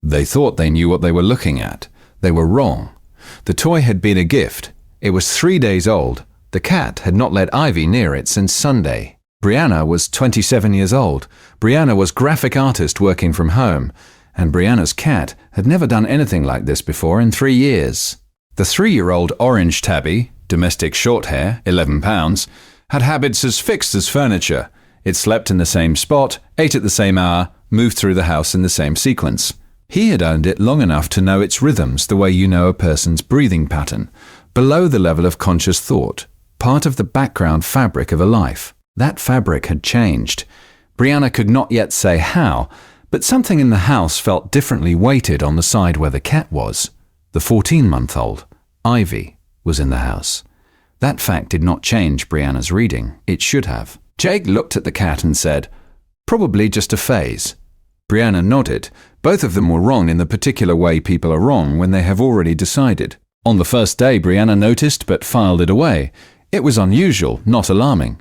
They thought they knew what they were looking at. They were wrong. The toy had been a gift. It was 3 days old. The cat had not let Ivy near it since Sunday. Brianna was 27 years old. Brianna was graphic artist working from home, and Brianna's cat had never done anything like this before in 3 years. The 3-year-old orange tabby, domestic shorthair, 11 pounds, had habits as fixed as furniture. It slept in the same spot, ate at the same hour, moved through the house in the same sequence. He had owned it long enough to know its rhythms the way you know a person's breathing pattern, below the level of conscious thought, part of the background fabric of a life. That fabric had changed. Brianna could not yet say how, but something in the house felt differently weighted on the side where the cat was. The 14-month-old, Ivy, was in the house. That fact did not change Brianna's reading. It should have. Jake looked at the cat and said, "Probably just a phase." Brianna nodded. Both of them were wrong in the particular way people are wrong when they have already decided. On the first day, Brianna noticed but filed it away. It was unusual, not alarming.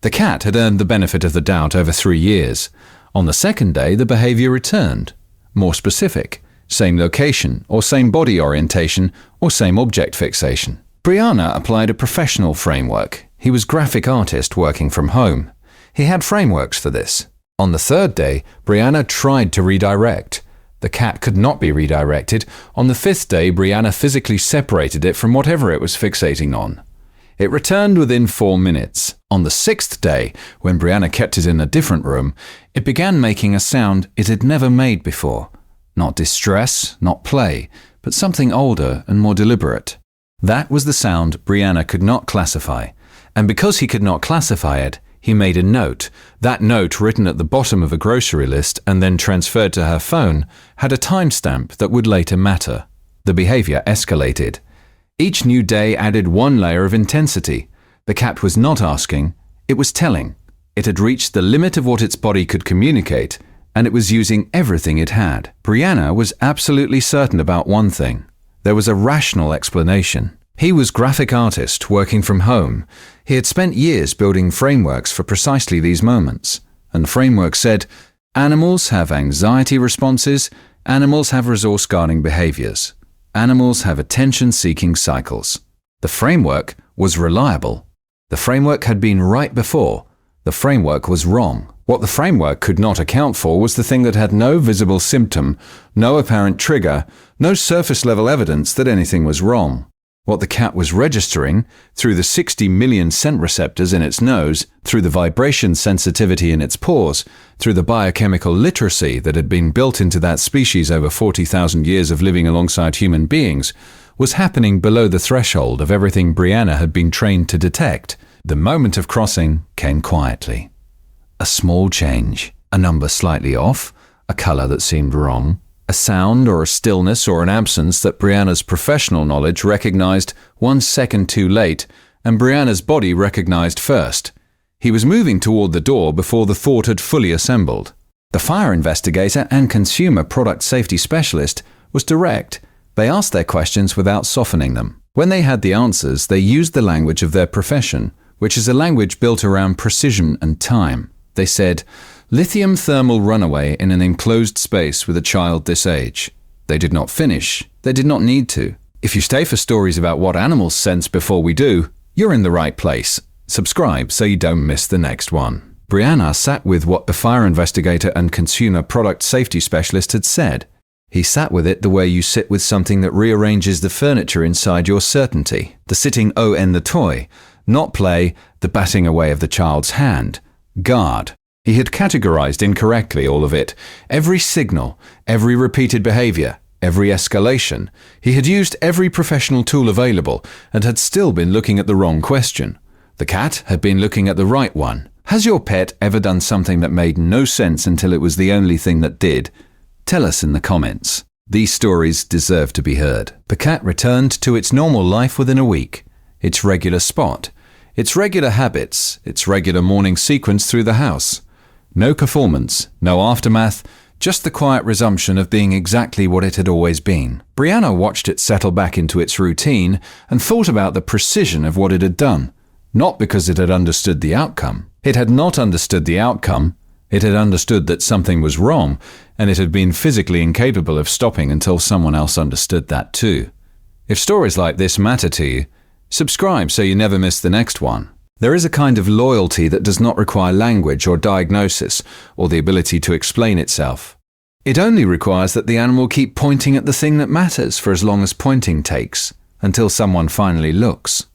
The cat had earned the benefit of the doubt over 3 years. On the second day, the behavior returned. More specific. Same location, or same body orientation, or same object fixation. Brianna applied a professional framework. He was graphic artist working from home. He had frameworks for this. On the third day, Brianna tried to redirect. The cat could not be redirected. On the 5th day, Brianna physically separated it from whatever it was fixating on. It returned within 4 minutes. On the 6th day, when Brianna kept it in a different room, it began making a sound it had never made before. Not distress, not play, but something older and more deliberate. That was the sound Brianna could not classify. And because he could not classify it, he made a note. That note, written at the bottom of a grocery list and then transferred to her phone, had a timestamp that would later matter. The behavior escalated. Each new day added one layer of intensity. The cat was not asking, it was telling. It had reached the limit of what its body could communicate, and it was using everything it had. Brianna was absolutely certain about one thing. There was a rational explanation. He was graphic artist working from home. He had spent years building frameworks for precisely these moments. And the framework said, animals have anxiety responses, animals have resource-guarding behaviors. Animals have attention-seeking cycles. The framework was reliable. The framework had been right before. The framework was wrong. What the framework could not account for was the thing that had no visible symptom, no apparent trigger, no surface-level evidence that anything was wrong. What the cat was registering, through the 60 million scent receptors in its nose, through the vibration sensitivity in its paws, through the biochemical literacy that had been built into that species over 40,000 years of living alongside human beings, was happening below the threshold of everything Brianna had been trained to detect. The moment of crossing came quietly. A small change, a number slightly off, a color that seemed wrong, a sound or a stillness or an absence that Brianna's professional knowledge recognized 1 second too late, and Brianna's body recognized first. He was moving toward the door before the thought had fully assembled. The fire investigator and consumer product safety specialist was direct. They asked their questions without softening them. When they had the answers, they used the language of their profession, which is a language built around precision and time. They said, lithium thermal runaway in an enclosed space with a child this age. They did not finish. They did not need to. If you stay for stories about what animals sense before we do, you're in the right place. Subscribe so you don't miss the next one. Brianna sat with what the fire investigator and consumer product safety specialist had said. He sat with it the way you sit with something that rearranges the furniture inside your certainty. The sitting O-N the toy, not play, the batting away of the child's hand. Guard. He had categorized incorrectly all of it. Every signal, every repeated behavior, every escalation. He had used every professional tool available and had still been looking at the wrong question. The cat had been looking at the right one. Has your pet ever done something that made no sense until it was the only thing that did? Tell us in the comments. These stories deserve to be heard. The cat returned to its normal life within a week. Its regular spot. Its regular habits. Its regular morning sequence through the house. No performance, no aftermath, just the quiet resumption of being exactly what it had always been. Brianna watched it settle back into its routine and thought about the precision of what it had done. Not because it had understood the outcome. It had not understood the outcome. It had understood that something was wrong, and it had been physically incapable of stopping until someone else understood that too. If stories like this matter to you, subscribe so you never miss the next one. There is a kind of loyalty that does not require language or diagnosis or the ability to explain itself. It only requires that the animal keep pointing at the thing that matters for as long as pointing takes, until someone finally looks.